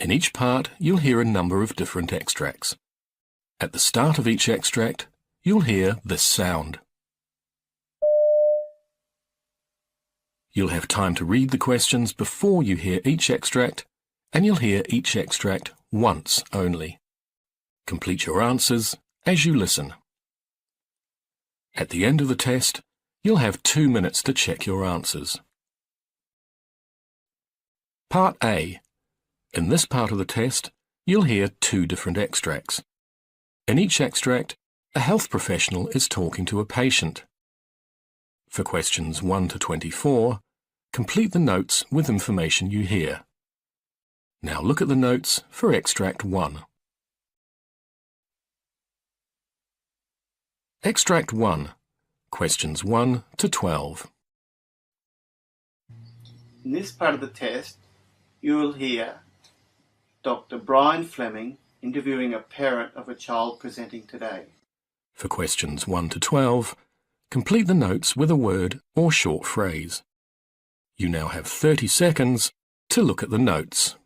In each part, you'll hear a number of different extracts. At the start of each extract, you'll hear this sound. You'll have time to read the questions before you hear each extract, and you'll hear each extract once only. Complete your answers as you listen. At the end of the test, you'll have 2 minutes to check your answers. Part A. In this part of the test, you'll hear 2 different extracts. In each extract, a health professional is talking to a patient. For questions 1 to 24, complete the notes with information you hear. Now look at the notes for extract 1. Extract 1, questions 1 to 12. In this part of the test, you will hear Dr. Brian Fleming interviewing a parent of a child presenting today. For questions 1 to 12, complete the notes with a word or short phrase. You now have 30 seconds to look at the notes.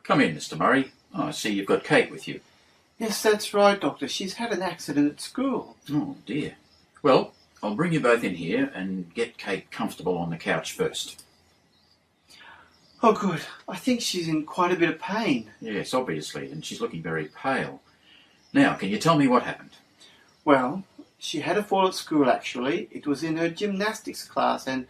Come in, Mr. Murray. I see you've got Kate with you. Yes, that's right, Doctor. She's had an accident at school. Oh, dear. Well, I'll bring you both in here and get Kate comfortable on the couch first. Oh, good. I think she's in quite a bit of pain. Yes, obviously, and she's looking very pale. Now, can you tell me what happened? Well, she had a fall at school, actually. It was in her gymnastics class, and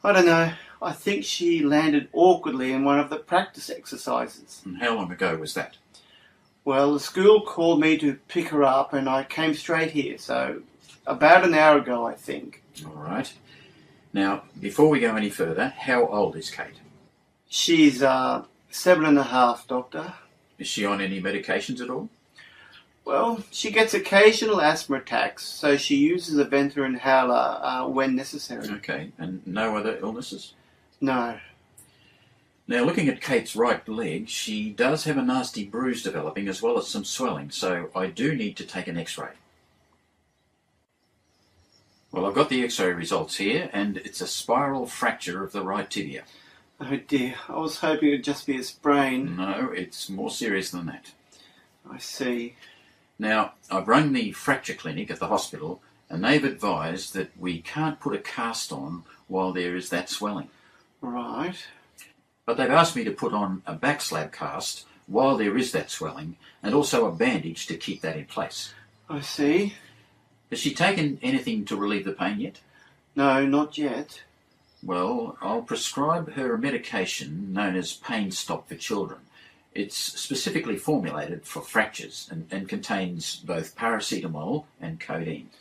I don't know, I think she landed awkwardly in one of the practice exercises. And how long ago was that? Well, the school called me to pick her up, and I came straight here, so about an hour ago, I think. All right. Now, before we go any further, how old is Kate? She's 7.5, Doctor. Is she on any medications at all? Well, she gets occasional asthma attacks, so she uses a venter inhaler when necessary. Okay, and no other illnesses? No. Now, looking at Kate's right leg, she does have a nasty bruise developing as well as some swelling, so I do need to take an x-ray. Well, I've got the x-ray results here, and it's a spiral fracture of the right tibia. Oh dear, I was hoping it would just be a sprain. No, it's more serious than that. I see. Now, I've rung the fracture clinic at the hospital, and they've advised that we can't put a cast on while there is that swelling. Right. But they've asked me to put on a back slab cast while there is that swelling, and also a bandage to keep that in place. I see. Has she taken anything to relieve the pain yet? No, not yet. Well, I'll prescribe her a medication known as Pain Stop for children. It's specifically formulated for fractures and contains both paracetamol and codeine.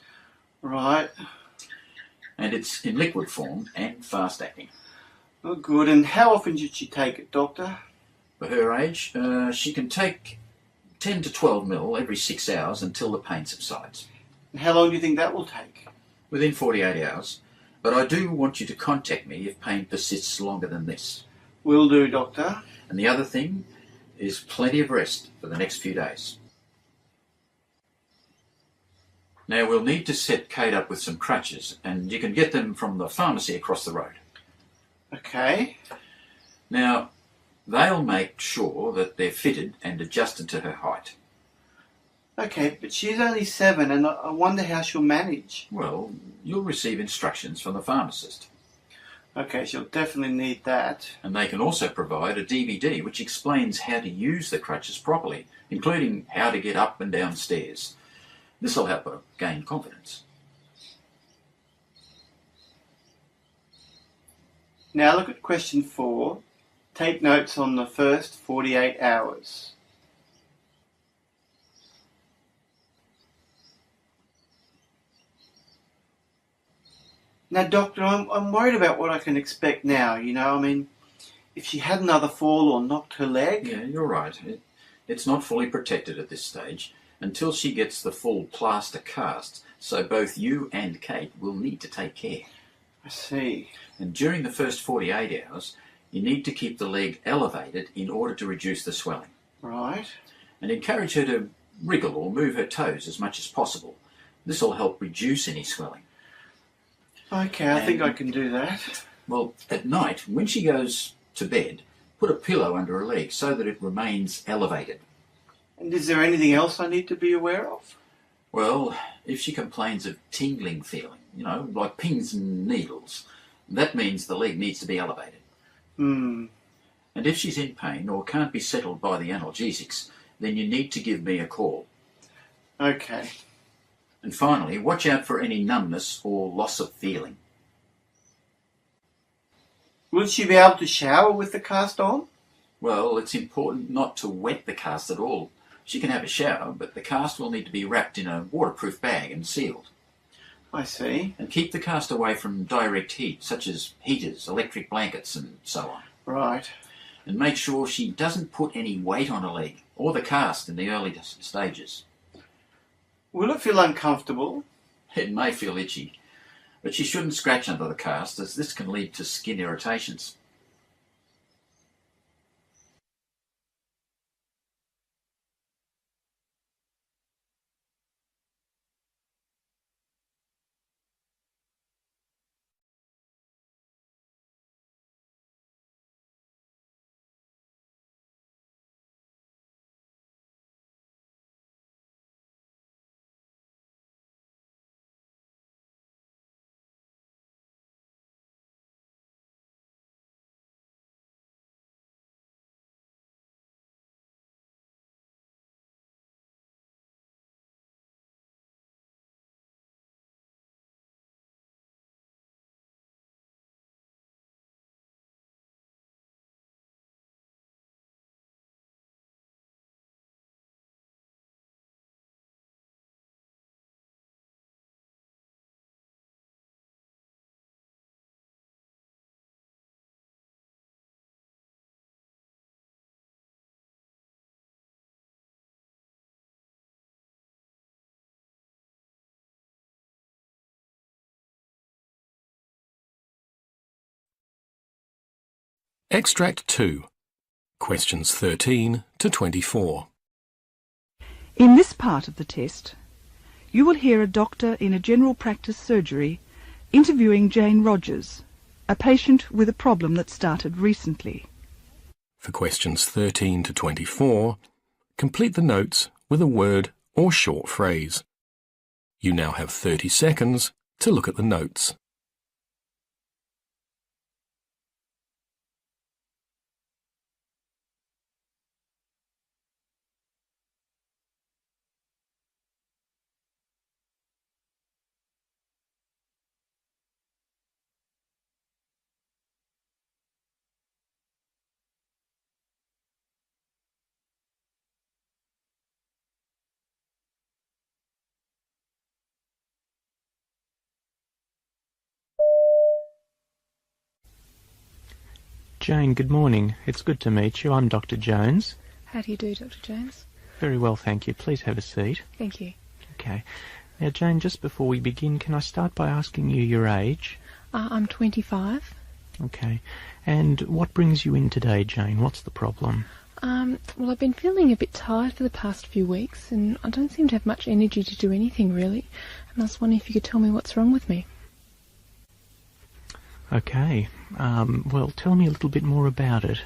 Right. And it's in liquid form and fast acting. Oh, good. And how often should she take it, Doctor? For her age, she can take 10 to 12 ml every 6 hours until the pain subsides. And how long do you think that will take? Within 48 hours. But I do want you to contact me if pain persists longer than this. Will do, Doctor. And the other thing is plenty of rest for the next few days. Now, we'll need to set Kate up with some crutches, and you can get them from the pharmacy across the road. Okay. Now, they'll make sure that they're fitted and adjusted to her height. Okay, but she's only 7, and I wonder how she'll manage. Well, you'll receive instructions from the pharmacist. Okay, she'll definitely need that. And they can also provide a DVD which explains how to use the crutches properly, including how to get up and down stairs. This will help her gain confidence. Now look at question 4. Take notes on the first 48 hours. Now, Doctor, I'm worried about what I can expect now, you know. I mean, if she had another fall or knocked her leg. Yeah, you're right. It's not fully protected at this stage until she gets the full plaster cast, so both you and Kate will need to take care. I see. And during the first 48 hours, you need to keep the leg elevated in order to reduce the swelling. Right. And encourage her to wriggle or move her toes as much as possible. This will help reduce any swelling. Okay, I think I can do that. Well, at night, when she goes to bed, put a pillow under her leg so that it remains elevated. And is there anything else I need to be aware of? Well, if she complains of tingling feeling, you know, like pins and needles, that means the leg needs to be elevated. Hmm. And if she's in pain or can't be settled by the analgesics, then you need to give me a call. Okay. And finally, watch out for any numbness or loss of feeling. Will she be able to shower with the cast on? Well, it's important not to wet the cast at all. She can have a shower, but the cast will need to be wrapped in a waterproof bag and sealed. I see. And keep the cast away from direct heat, such as heaters, electric blankets, and so on. Right. And make sure she doesn't put any weight on her leg or the cast in the early stages. Will it feel uncomfortable? It may feel itchy, but she shouldn't scratch under the cast, as this can lead to skin irritations. Extract 2. Questions 13 to 24. In this part of the test, you will hear a doctor in a general practice surgery interviewing Jane Roggers, a patient with a problem that started recently. For questions 13 to 24, complete the notes with a word or short phrase. You now have 30 seconds to look at the notes. Jane, good morning. It's good to meet you. I'm Dr. Jones. How do you do, Dr. Jones? Very well, thank you. Please have a seat. Thank you. Okay. Now, Jane, just before we begin, can I start by asking you your age? I'm 25. Okay. And what brings you in today, Jane? What's the problem? Well, I've been feeling a bit tired for the past few weeks, and I don't seem to have much energy to do anything, really. And I was wondering if you could tell me what's wrong with me. Okay. Well, tell me a little bit more about it.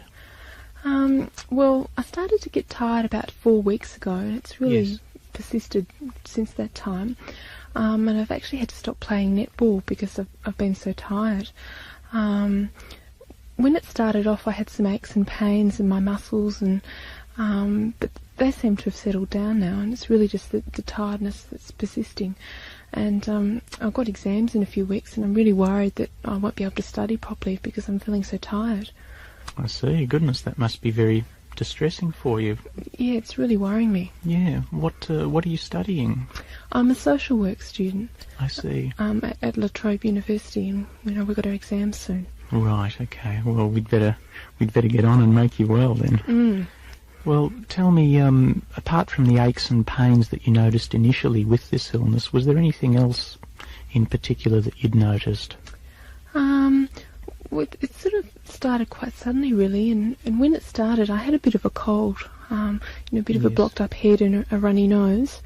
Well, I started to get tired about 4 weeks ago, and it's really persisted since that time. And I've actually had to stop playing netball because I've been so tired. When it started off, I had some aches and pains in my muscles, and but they seem to have settled down now, and it's really just the tiredness that's persisting. And I've got exams in a few weeks, and I'm really worried that I won't be able to study properly because I'm feeling so tired. I see. Goodness, that must be very distressing for you. Yeah, it's really worrying me. Yeah. What are you studying? I'm a social work student I see. at La Trobe University, and we've got our exams soon. Right. Okay. Well, we'd better get on and make you well then. Well, tell me, apart from the aches and pains that you noticed initially with this illness, was there anything else in particular that you'd noticed? Well, it sort of started quite suddenly, really, and when it started, I had a bit of a cold, a bit of a blocked up head and a runny nose.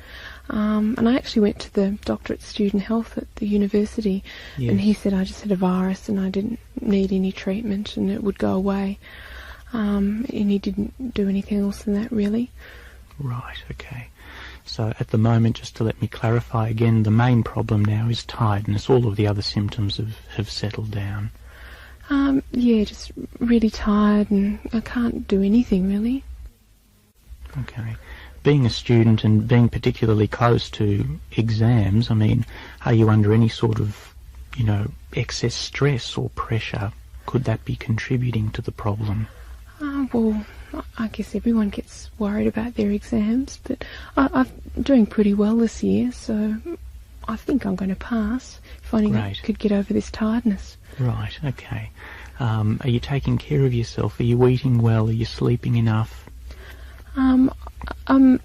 And I actually went to the doctor at student health at the university, and he said I just had a virus and I didn't need any treatment and it would go away. And he didn't do anything else than that, really. Right, okay. So at the moment, just to let me clarify again, the main problem now is tiredness. All of the other symptoms have settled down. Yeah, just really tired and I can't do anything, really. Okay. Being a student and being particularly close to exams, I mean, are you under any sort of, excess stress or pressure? Could that be contributing to the problem? Well, I guess everyone gets worried about their exams, but I'm doing pretty well this year, so I think I'm going to pass if only I could get over this tiredness. Right, okay. Are you taking care of yourself? Are you eating well? Are you sleeping enough? I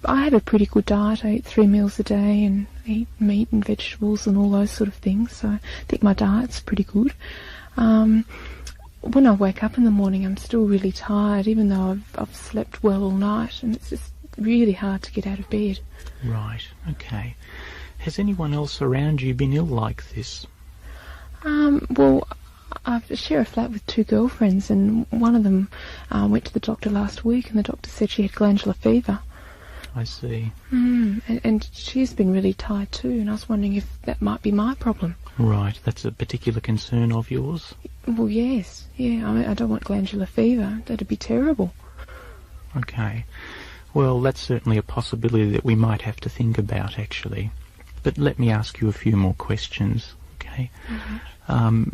have a pretty good diet. I eat 3 meals a day and eat meat and vegetables and all those sort of things, so I think my diet's pretty good. When I wake up in the morning, I'm still really tired, even though I've slept well all night, and it's just really hard to get out of bed. Right, okay. Has anyone else around you been ill like this? Well, I share a flat with 2 girlfriends, and one of them went to the doctor last week, and the doctor said she had glandular fever. I see. And she's been really tired too, and I was wondering if that might be my problem. Right, that's a particular concern of yours? Well, yes, yeah. I mean, I don't want glandular fever. That'd be terrible. Okay. Well, that's certainly a possibility that we might have to think about, actually. But let me ask you a few more questions, okay?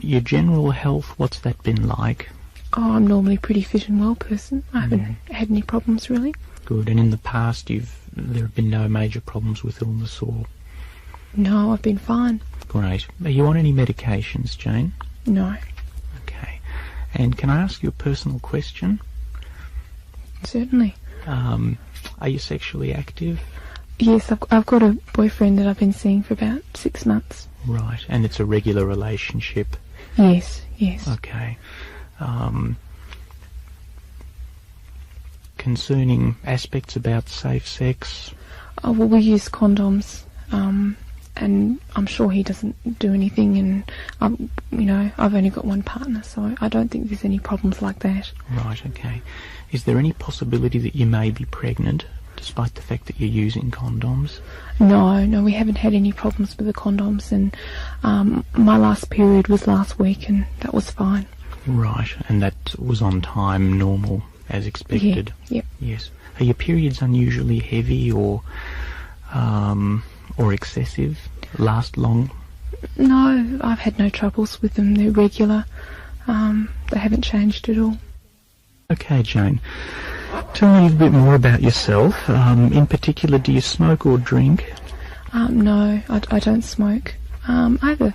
Your general health, what's that been like? Oh, I'm normally a pretty fit and well person. I haven't had any problems, really. Good. And in the past, there have been no major problems with illness or... No, I've been fine. Great. Are you on any medications, Jane? No. Okay. And can I ask you a personal question? Certainly. Are you sexually active? Yes, I've got a boyfriend that I've been seeing for about 6 months. Right. And it's a regular relationship? Yes. Okay. Concerning aspects about safe sex? Oh, well, we use condoms, and I'm sure he doesn't do anything, and I've only got one partner, so I don't think there's any problems like that. Right, okay. Is there any possibility that you may be pregnant, despite the fact that you're using condoms? No, we haven't had any problems with the condoms, and my last period was last week, and that was fine. Right, and that was on time, normal, as expected? Yeah, yep. Yes. Are your periods unusually heavy or excessive? Last long? No, I've had no troubles with them. They're regular. They haven't changed at all. Okay, Jane. Tell me a little bit more about yourself. In particular, do you smoke or drink? No, I don't smoke. I have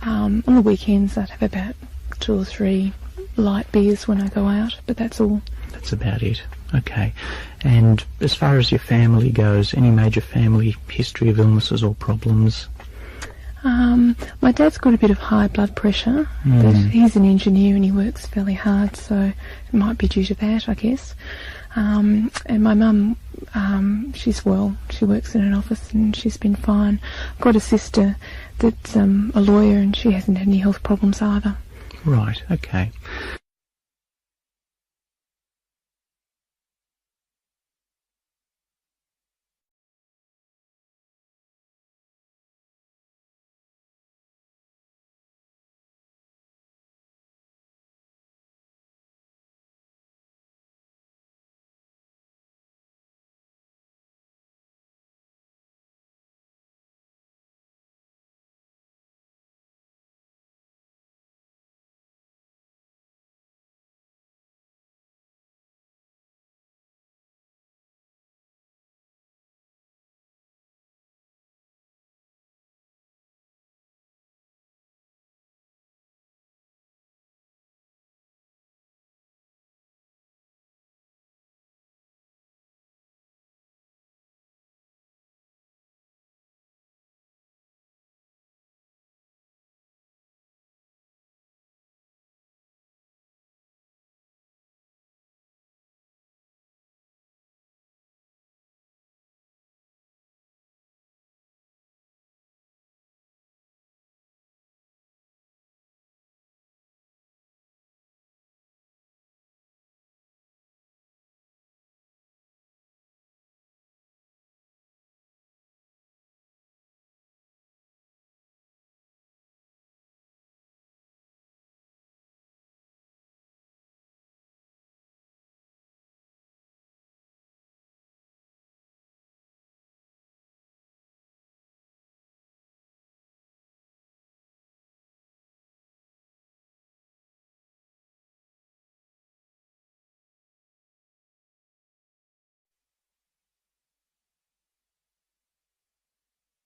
on the weekends I'd have about 2 or 3 light beers when I go out, but that's all. That's about it. Okay. And as far as your family goes, any major family history of illnesses or problems? My dad's got a bit of high blood pressure, but he's an engineer and he works fairly hard, so it might be due to that, I guess. And my mum, she's well. She works in an office and she's been fine. I've got a sister that's a lawyer and she hasn't had any health problems either. Right, okay.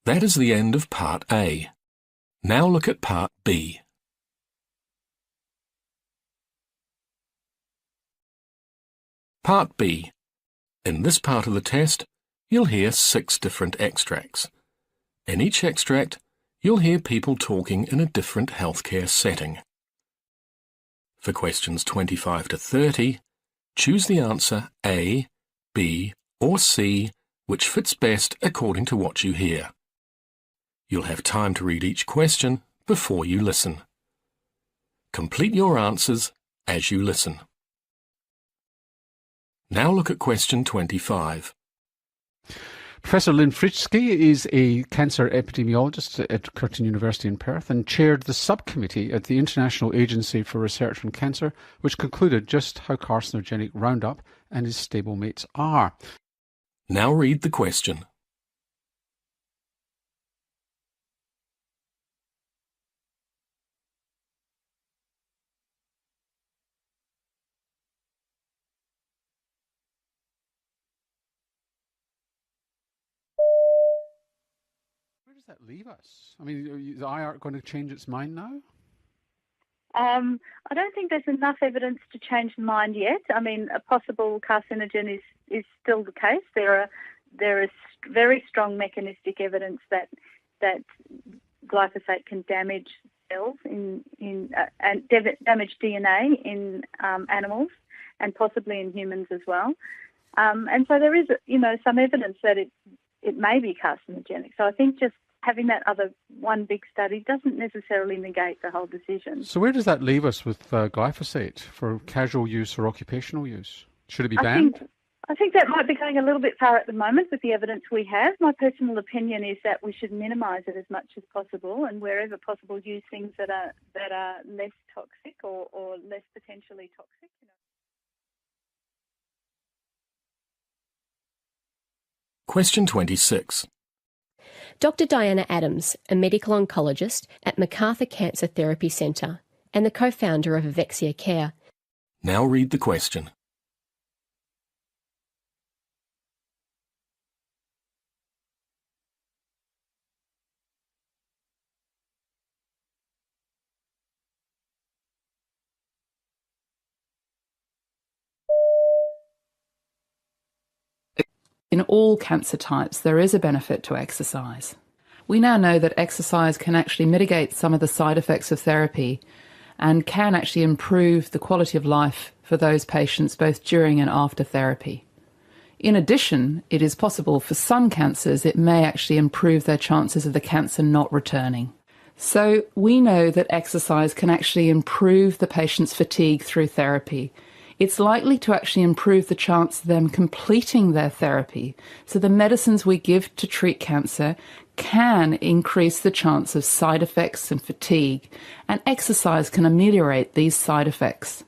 That is the end of Part A. Now look at Part B. Part B. In this part of the test, you'll hear 6 different extracts. In each extract, you'll hear people talking in a different healthcare setting. For questions 25 to 30, choose the answer A, B, or C, which fits best according to what you hear. You'll have time to read each question before you listen. Complete your answers as you listen. Now look at question 25. Professor Lynn Fritschke is a cancer epidemiologist at Curtin University in Perth and chaired the subcommittee at the International Agency for Research on Cancer, which concluded just how carcinogenic Roundup and his stablemates are. Now read the question. Where does that leave us? I mean, is the IARC going to change its mind now? I don't think there's enough evidence to change the mind yet. I mean, a possible carcinogen is still the case. There is very strong mechanistic evidence that glyphosate can damage cells and damage DNA in animals and possibly in humans as well. And so there is, some evidence that it may be carcinogenic. So I think just having that other one big study doesn't necessarily negate the whole decision. So where does that leave us with glyphosate for casual use or occupational use? Should it be banned? I think that might be going a little bit far at the moment with the evidence we have. My personal opinion is that we should minimise it as much as possible, and wherever possible use things that are less toxic or less potentially toxic. Question 26. Dr. Diana Adams, a medical oncologist at MacArthur Cancer Therapy Centre and the co-founder of Avexia Care. Now read the question. In all cancer types, there is a benefit to exercise. We now know that exercise can actually mitigate some of the side effects of therapy and can actually improve the quality of life for those patients both during and after therapy. In addition, it is possible for some cancers it may actually improve their chances of the cancer not returning. So we know that exercise can actually improve the patient's fatigue through therapy. It's likely to actually improve the chance of them completing their therapy. So the medicines we give to treat cancer can increase the chance of side effects and fatigue, and exercise can ameliorate these side effects.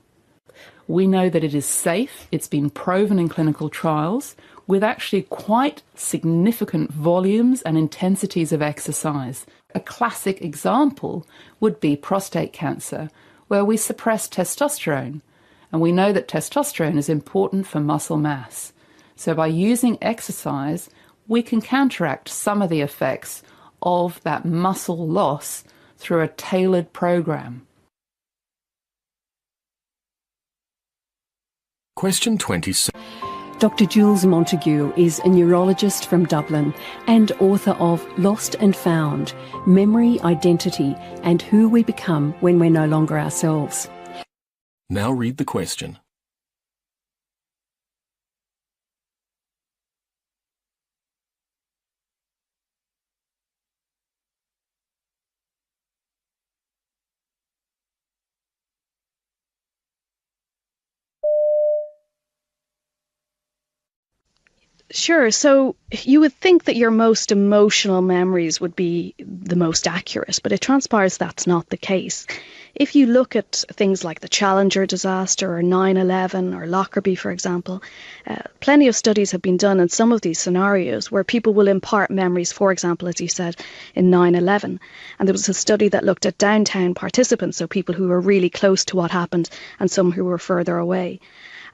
We know that it is safe. It's been proven in clinical trials with actually quite significant volumes and intensities of exercise. A classic example would be prostate cancer, where we suppress testosterone. And we know that testosterone is important for muscle mass. So by using exercise, we can counteract some of the effects of that muscle loss through a tailored program. Question 26. Dr. Jules Montague is a neurologist from Dublin and author of Lost and Found: Memory, Identity and Who We Become When We're No Longer Ourselves. Now read the question. Sure. So you would think that your most emotional memories would be the most accurate, but it transpires that's not the case. If you look at things like the Challenger disaster or 9/11 or Lockerbie, for example, plenty of studies have been done in some of these scenarios where people will impart memories, for example, as you said, in 9/11. And there was a study that looked at downtown participants, so people who were really close to what happened and some who were further away.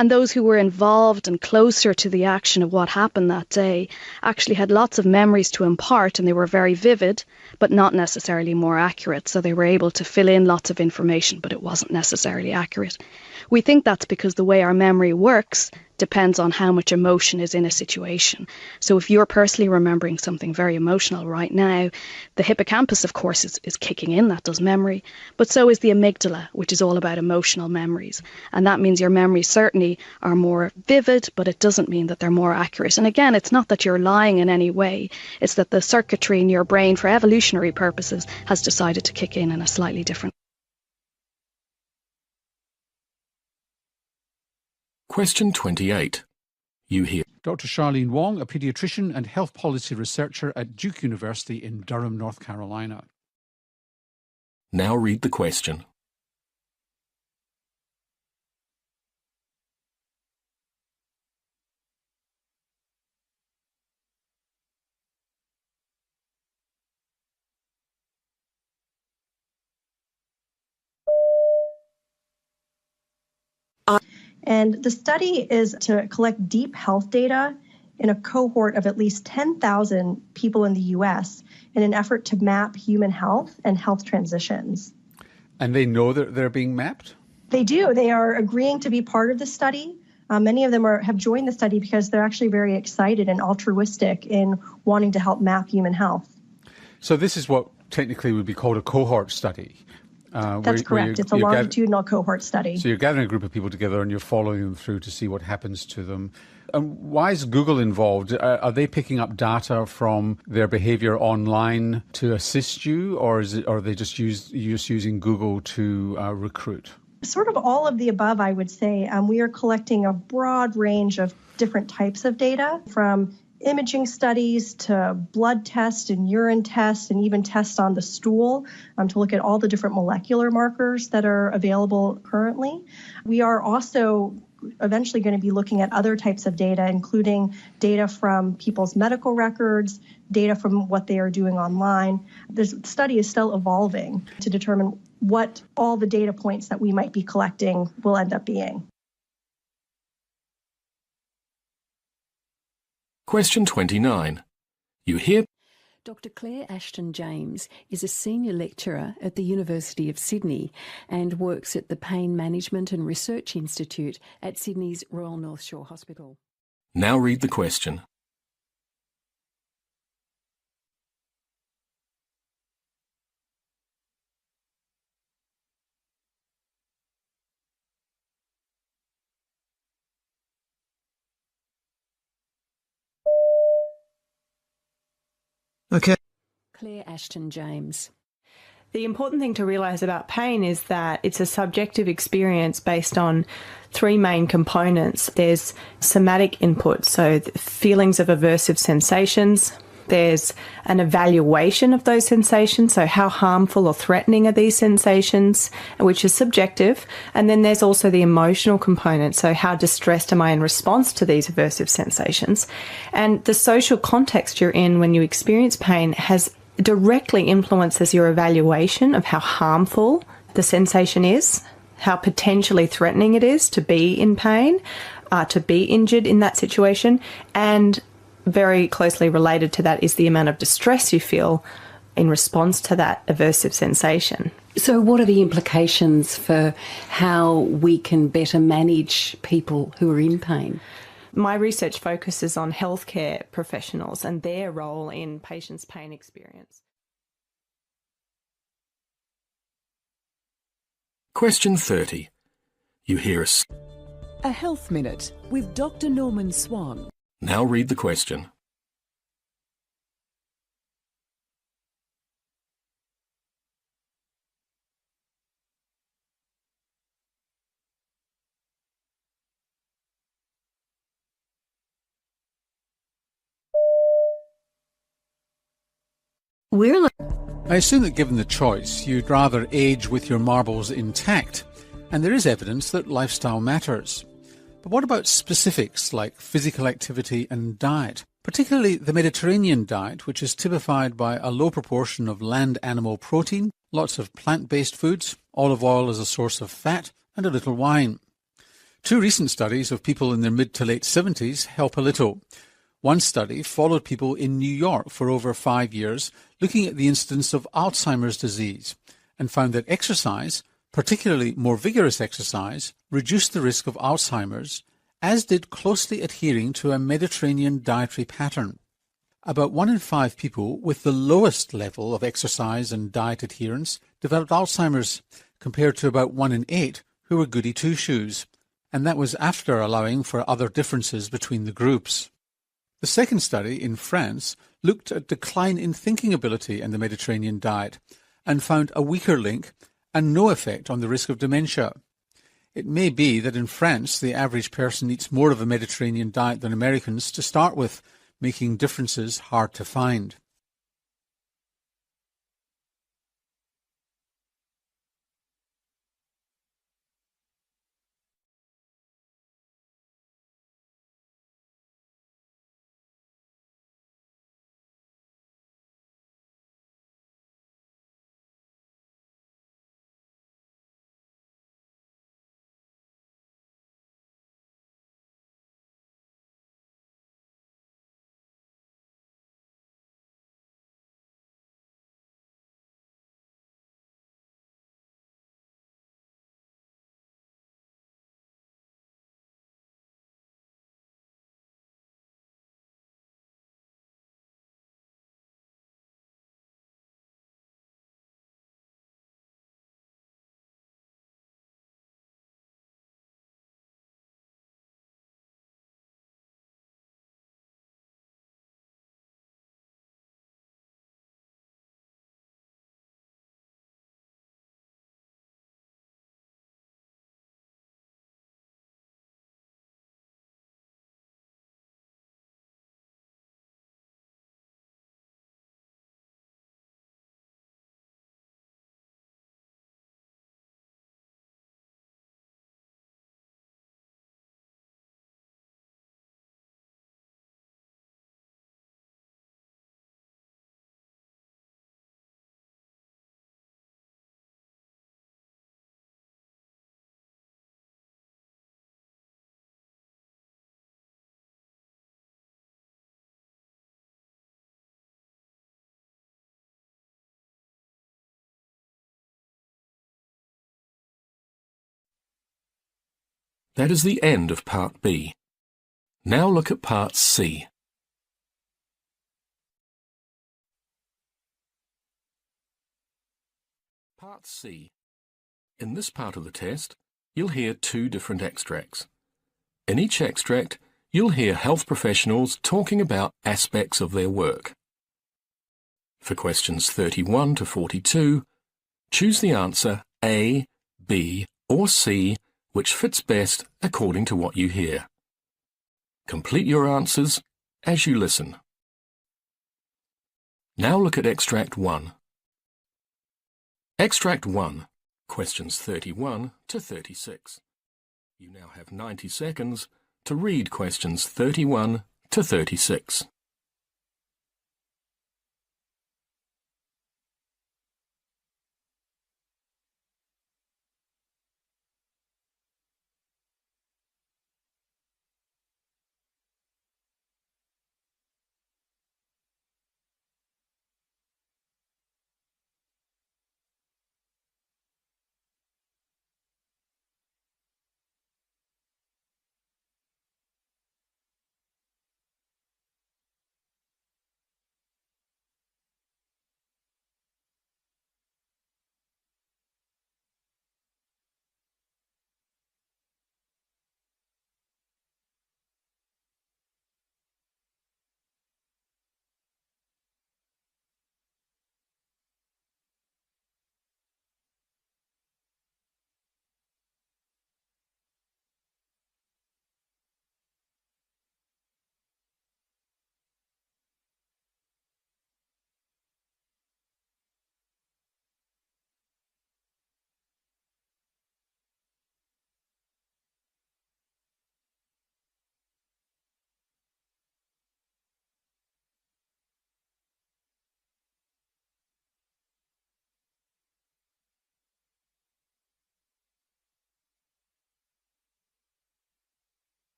And those who were involved and closer to the action of what happened that day actually had lots of memories to impart, and they were very vivid, but not necessarily more accurate. So they were able to fill in lots of information, but it wasn't necessarily accurate. We think that's because the way our memory works depends on how much emotion is in a situation. So if you're personally remembering something very emotional right now, the hippocampus, of course, is kicking in. That does memory. But so is the amygdala, which is all about emotional memories. And that means your memories certainly are more vivid, but it doesn't mean that they're more accurate. And again, it's not that you're lying in any way. It's that the circuitry in your brain, for evolutionary purposes, has decided to kick in a slightly different way. Question 28. You hear Dr. Charlene Wong, a paediatrician and health policy researcher at Duke University in Durham, North Carolina. Now read the question. And the study is to collect deep health data in a cohort of at least 10,000 people in the U.S. in an effort to map human health and health transitions. And they know that they're being mapped? They do. They are agreeing to be part of the study. Many of them have joined the study because they're actually very excited and altruistic in wanting to help map human health. So this is what technically would be called a cohort study. That's correct. It's a longitudinal cohort study. So you're gathering a group of people together and you're following them through to see what happens to them. Why is Google involved? Are they picking up data from their behaviour online to assist you, or are they just using Google to recruit? Sort of all of the above, I would say. We are collecting a broad range of different types of data, from imaging studies to blood tests and urine tests and even tests on the stool to look at all the different molecular markers that are available currently. We are also eventually going to be looking at other types of data, including data from people's medical records, data from what they are doing online. This study is still evolving to determine what all the data points that we might be collecting will end up being. Question 29. You hear Dr. Claire Ashton-James is a senior lecturer at the University of Sydney and works at the Pain Management and Research Institute at Sydney's Royal North Shore Hospital. Now read the question. Okay. Claire Ashton-James. The important thing to realise about pain is that it's a subjective experience based on three main components. There's somatic input, so feelings of aversive sensations. There's an evaluation of those sensations, so how harmful or threatening are these sensations, which is subjective. And then there's also the emotional component, so how distressed am I in response to these aversive sensations. And the social context you're in when you experience pain directly influences your evaluation of how harmful the sensation is, how potentially threatening it is to be in pain, to be injured in that situation, and very closely related to that is the amount of distress you feel in response to that aversive sensation. So what are the implications for how we can better manage people who are in pain? My research focuses on healthcare professionals and their role in patients' pain experience. Question 30. You hear us. A Health Minute with Dr. Norman Swan. Now read the question. I assume that given the choice, you'd rather age with your marbles intact, and there is evidence that lifestyle matters. But what about specifics like physical activity and diet? Particularly the Mediterranean diet, which is typified by a low proportion of land animal protein, lots of plant-based foods, olive oil as a source of fat, and a little wine. Two recent studies of people in their mid to late 70s help a little. One study followed people in New York for over 5 years, looking at the incidence of Alzheimer's disease, and found that exercise, particularly more vigorous exercise, reduced the risk of Alzheimer's, as did closely adhering to a Mediterranean dietary pattern. About 1 in 5 people with the lowest level of exercise and diet adherence developed Alzheimer's, compared to about 1 in 8 who were goody two-shoes, and that was after allowing for other differences between the groups. The second study in France looked at decline in thinking ability and the Mediterranean diet and found a weaker link and no effect on the risk of dementia. It may be that in France the average person eats more of a Mediterranean diet than Americans to start with, making differences hard to find. That is the end of Part B. Now look at Part C. Part C. In this part of the test, you'll hear 2 different extracts. In each extract, you'll hear health professionals talking about aspects of their work. For questions 31 to 42, choose the answer A, B, or C, which fits best according to what you hear. Complete your answers as you listen. Now look at Extract 1. Extract 1, questions 31 to 36. You now have 90 seconds to read questions 31 to 36.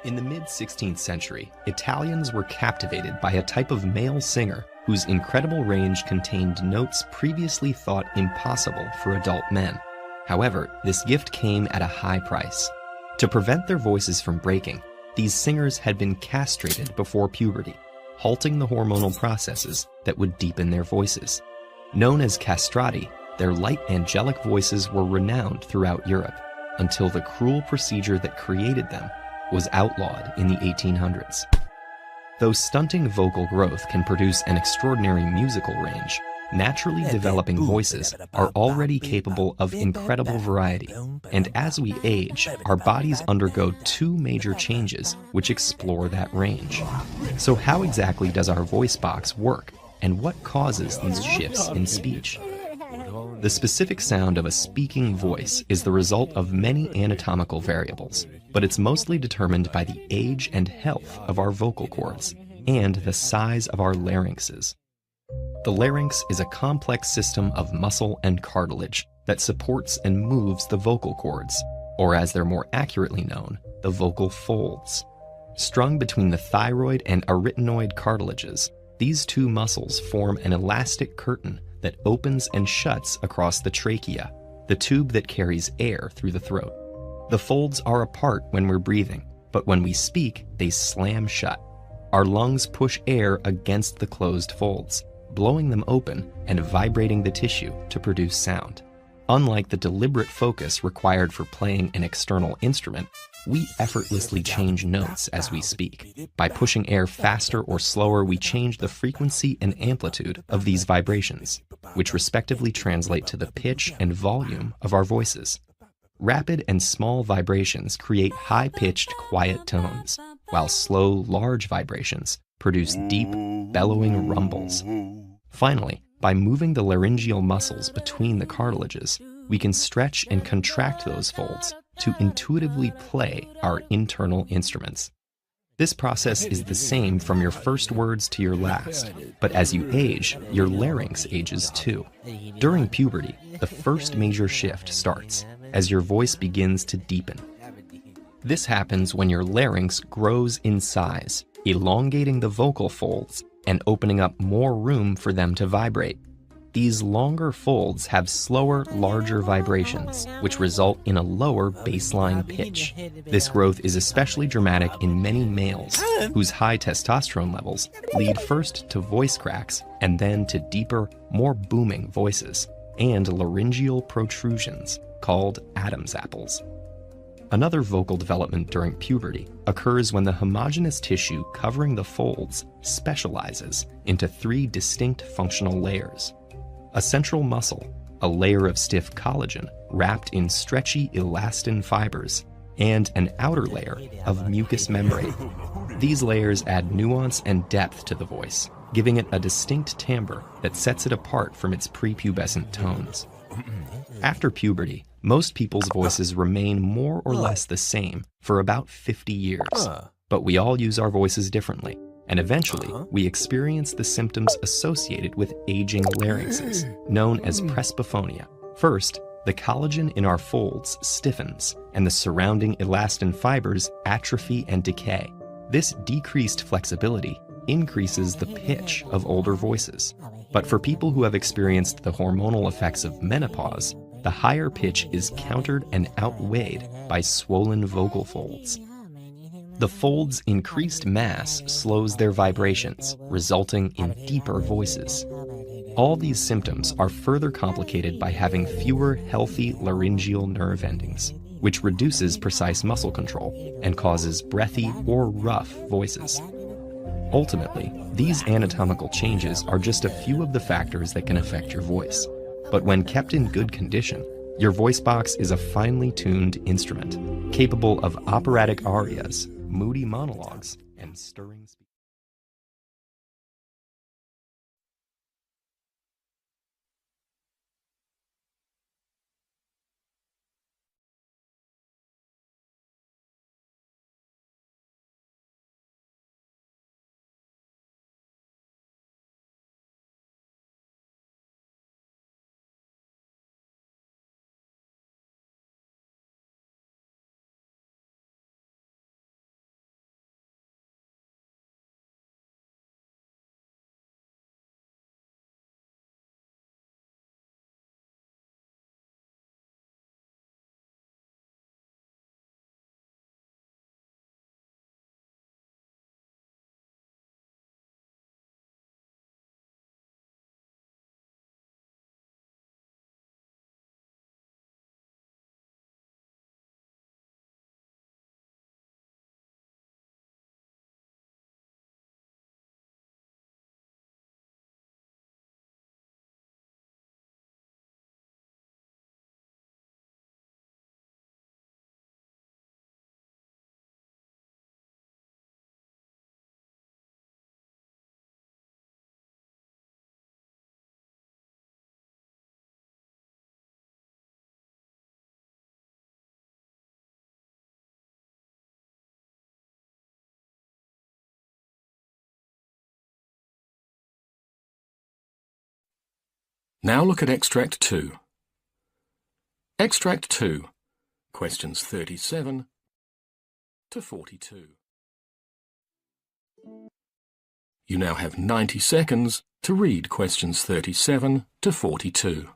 In the mid-16th century, Italians were captivated by a type of male singer whose incredible range contained notes previously thought impossible for adult men. However, this gift came at a high price. To prevent their voices from breaking, these singers had been castrated before puberty, halting the hormonal processes that would deepen their voices. Known as castrati, their light angelic voices were renowned throughout Europe until the cruel procedure that created them was outlawed in the 1800s. Though stunting vocal growth can produce an extraordinary musical range, naturally developing voices are already capable of incredible variety, and as we age, our bodies undergo two major changes which explore that range. So how exactly does our voice box work, and what causes these shifts in speech? The specific sound of a speaking voice is the result of many anatomical variables, but it's mostly determined by the age and health of our vocal cords and the size of our larynxes. The larynx is a complex system of muscle and cartilage that supports and moves the vocal cords, or as they're more accurately known, the vocal folds. Strung between the thyroid and arytenoid cartilages, these two muscles form an elastic curtain that opens and shuts across the trachea, the tube that carries air through the throat. The folds are apart when we're breathing, but when we speak, they slam shut. Our lungs push air against the closed folds, blowing them open and vibrating the tissue to produce sound. Unlike the deliberate focus required for playing an external instrument, we effortlessly change notes as we speak. By pushing air faster or slower, we change the frequency and amplitude of these vibrations, which respectively translate to the pitch and volume of our voices. Rapid and small vibrations create high-pitched, quiet tones, while slow, large vibrations produce deep, bellowing rumbles. Finally, by moving the laryngeal muscles between the cartilages, we can stretch and contract those folds to intuitively play our internal instruments. This process is the same from your first words to your last, but as you age, your larynx ages too. During puberty, the first major shift starts as your voice begins to deepen. This happens when your larynx grows in size, elongating the vocal folds and opening up more room for them to vibrate. These longer folds have slower, larger vibrations, which result in a lower baseline pitch. This growth is especially dramatic in many males, whose high testosterone levels lead first to voice cracks and then to deeper, more booming voices, and laryngeal protrusions, called Adam's apples. Another vocal development during puberty occurs when the homogeneous tissue covering the folds specializes into three distinct functional layers. A central muscle, a layer of stiff collagen wrapped in stretchy elastin fibers, and an outer layer of mucous membrane. These layers add nuance and depth to the voice, giving it a distinct timbre that sets it apart from its prepubescent tones. After puberty, most people's voices remain more or less the same for about 50 years, but we all use our voices differently, and eventually we experience the symptoms associated with aging larynxes, known as presbyphonia. First, the collagen in our folds stiffens, and the surrounding elastin fibers atrophy and decay. This decreased flexibility increases the pitch of older voices. But for people who have experienced the hormonal effects of menopause, the higher pitch is countered and outweighed by swollen vocal folds. The folds' increased mass slows their vibrations, resulting in deeper voices. All these symptoms are further complicated by having fewer healthy laryngeal nerve endings, which reduces precise muscle control and causes breathy or rough voices. Ultimately, these anatomical changes are just a few of the factors that can affect your voice. But when kept in good condition, your voice box is a finely tuned instrument, capable of operatic arias, moody monologues, and stirring speech. Now look at Extract 2. Extract 2, questions 37 to 42. You now have 90 seconds to read questions 37 to 42.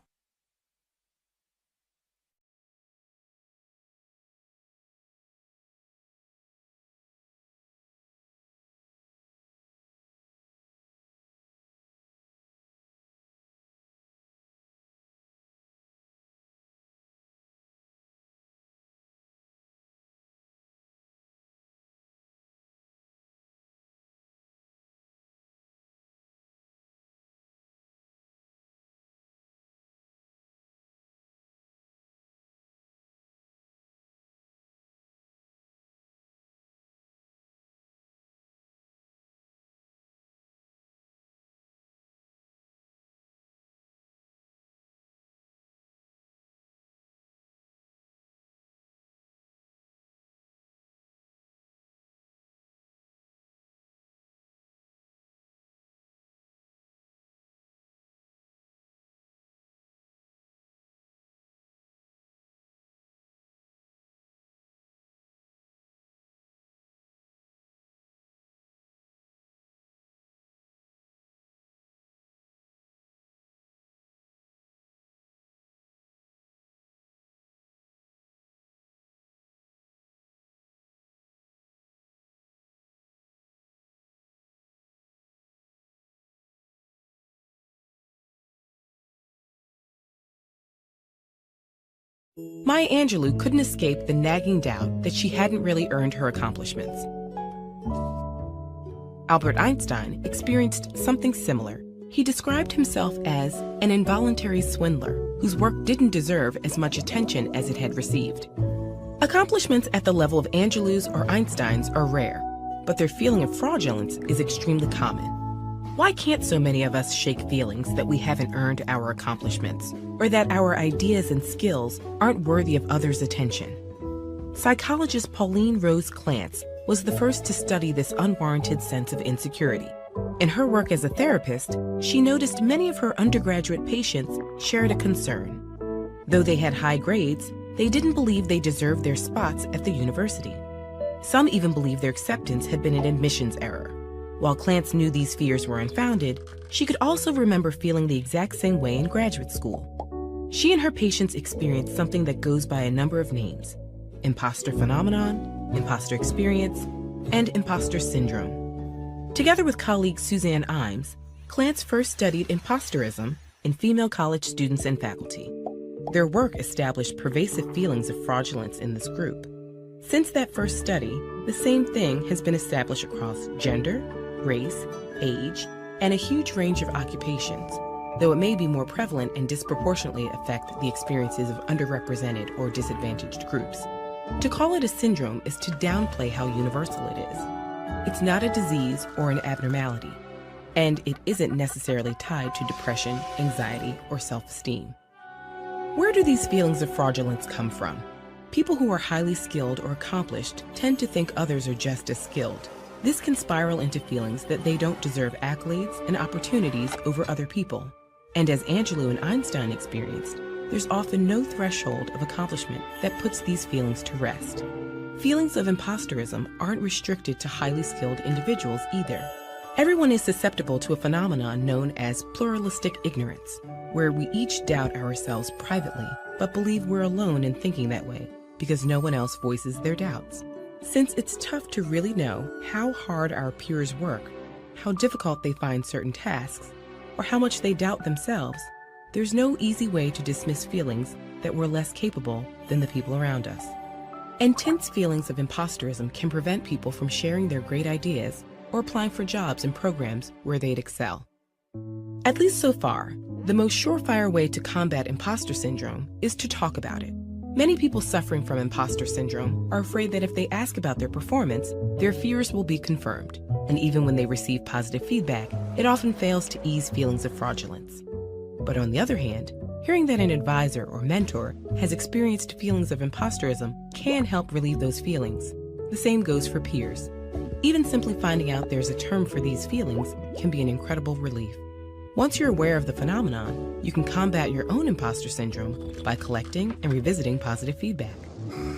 Maya Angelou couldn't escape the nagging doubt that she hadn't really earned her accomplishments. Albert Einstein experienced something similar. He described himself as an involuntary swindler whose work didn't deserve as much attention as it had received. Accomplishments at the level of Angelou's or Einstein's are rare, but their feeling of fraudulence is extremely common. Why can't so many of us shake feelings that we haven't earned our accomplishments, or that our ideas and skills aren't worthy of others' attention? Psychologist Pauline Rose Clance was the first to study this unwarranted sense of insecurity. In her work as a therapist, she noticed many of her undergraduate patients shared a concern. Though they had high grades, they didn't believe they deserved their spots at the university. Some even believed their acceptance had been an admissions error. While Clance knew these fears were unfounded, she could also remember feeling the exact same way in graduate school. She and her patients experienced something that goes by a number of names: imposter phenomenon, imposter experience, and imposter syndrome. Together with colleague Suzanne Imes, Clance first studied imposterism in female college students and faculty. Their work established pervasive feelings of fraudulence in this group. Since that first study, the same thing has been established across gender, race, age, and a huge range of occupations, though it may be more prevalent and disproportionately affect the experiences of underrepresented or disadvantaged groups. To call it a syndrome is to downplay how universal it is. It's not a disease or an abnormality, and it isn't necessarily tied to depression, anxiety, or self-esteem. Where do these feelings of fraudulence come from? People who are highly skilled or accomplished tend to think others are just as skilled. This can spiral into feelings that they don't deserve accolades and opportunities over other people. And as Angelou and Einstein experienced, there's often no threshold of accomplishment that puts these feelings to rest. Feelings of imposterism aren't restricted to highly skilled individuals either. Everyone is susceptible to a phenomenon known as pluralistic ignorance, where we each doubt ourselves privately, but believe we're alone in thinking that way because no one else voices their doubts. Since it's tough to really know how hard our peers work, how difficult they find certain tasks, or how much they doubt themselves, there's no easy way to dismiss feelings that we're less capable than the people around us. Intense feelings of imposterism can prevent people from sharing their great ideas or applying for jobs and programs where they'd excel. At least so far, the most surefire way to combat imposter syndrome is to talk about it. Many people suffering from imposter syndrome are afraid that if they ask about their performance, their fears will be confirmed. And even when they receive positive feedback, it often fails to ease feelings of fraudulence. But on the other hand, hearing that an advisor or mentor has experienced feelings of imposterism can help relieve those feelings. The same goes for peers. Even simply finding out there's a term for these feelings can be an incredible relief. Once you're aware of the phenomenon, you can combat your own imposter syndrome by collecting and revisiting positive feedback.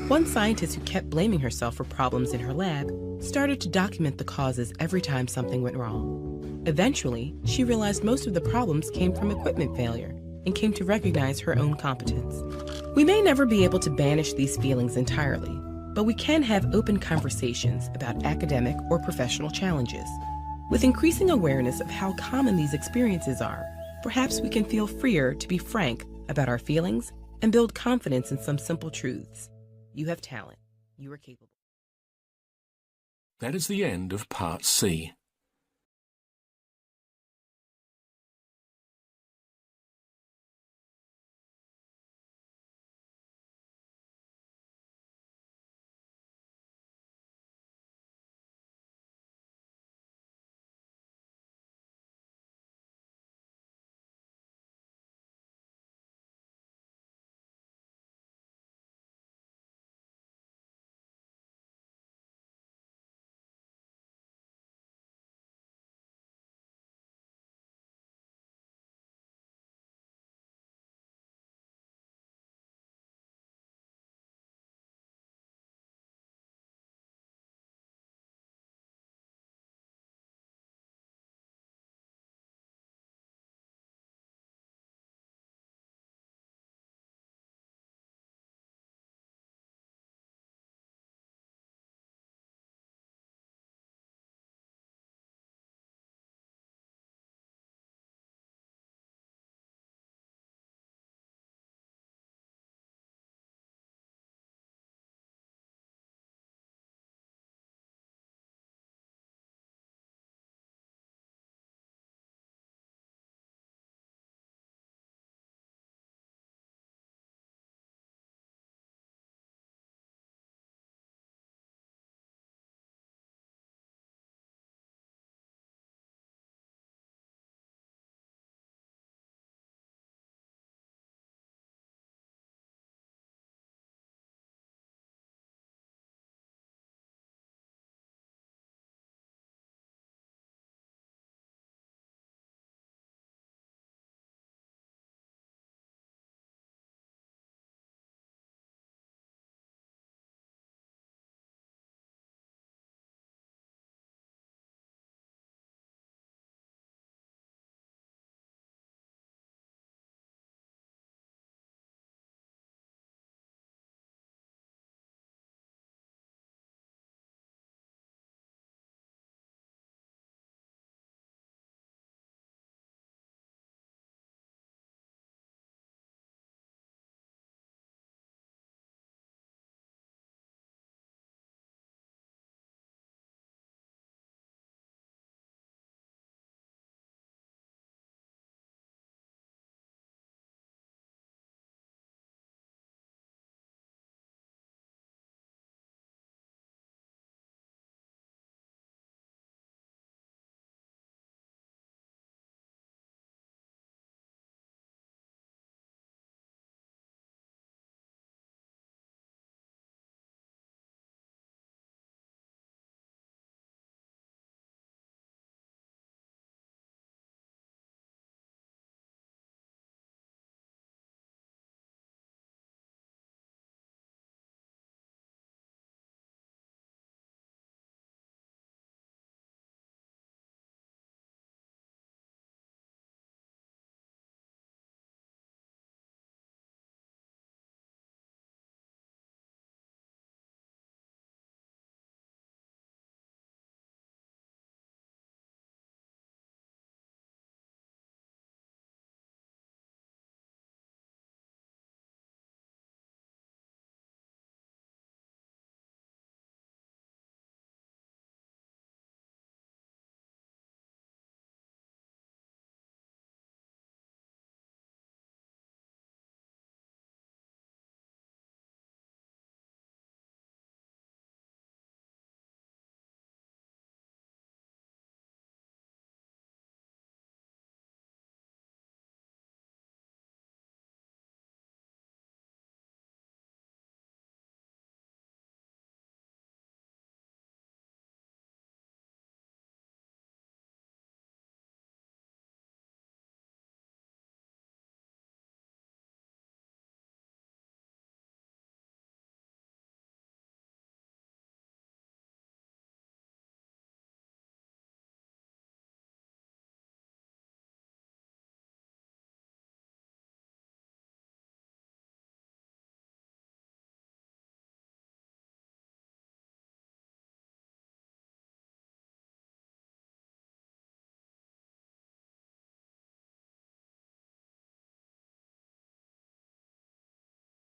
One scientist who kept blaming herself for problems in her lab started to document the causes every time something went wrong. Eventually, she realized most of the problems came from equipment failure and came to recognize her own competence. We may never be able to banish these feelings entirely, but we can have open conversations about academic or professional challenges. With increasing awareness of how common these experiences are, perhaps we can feel freer to be frank about our feelings and build confidence in some simple truths. You have talent. You are capable. That is the end of Part C.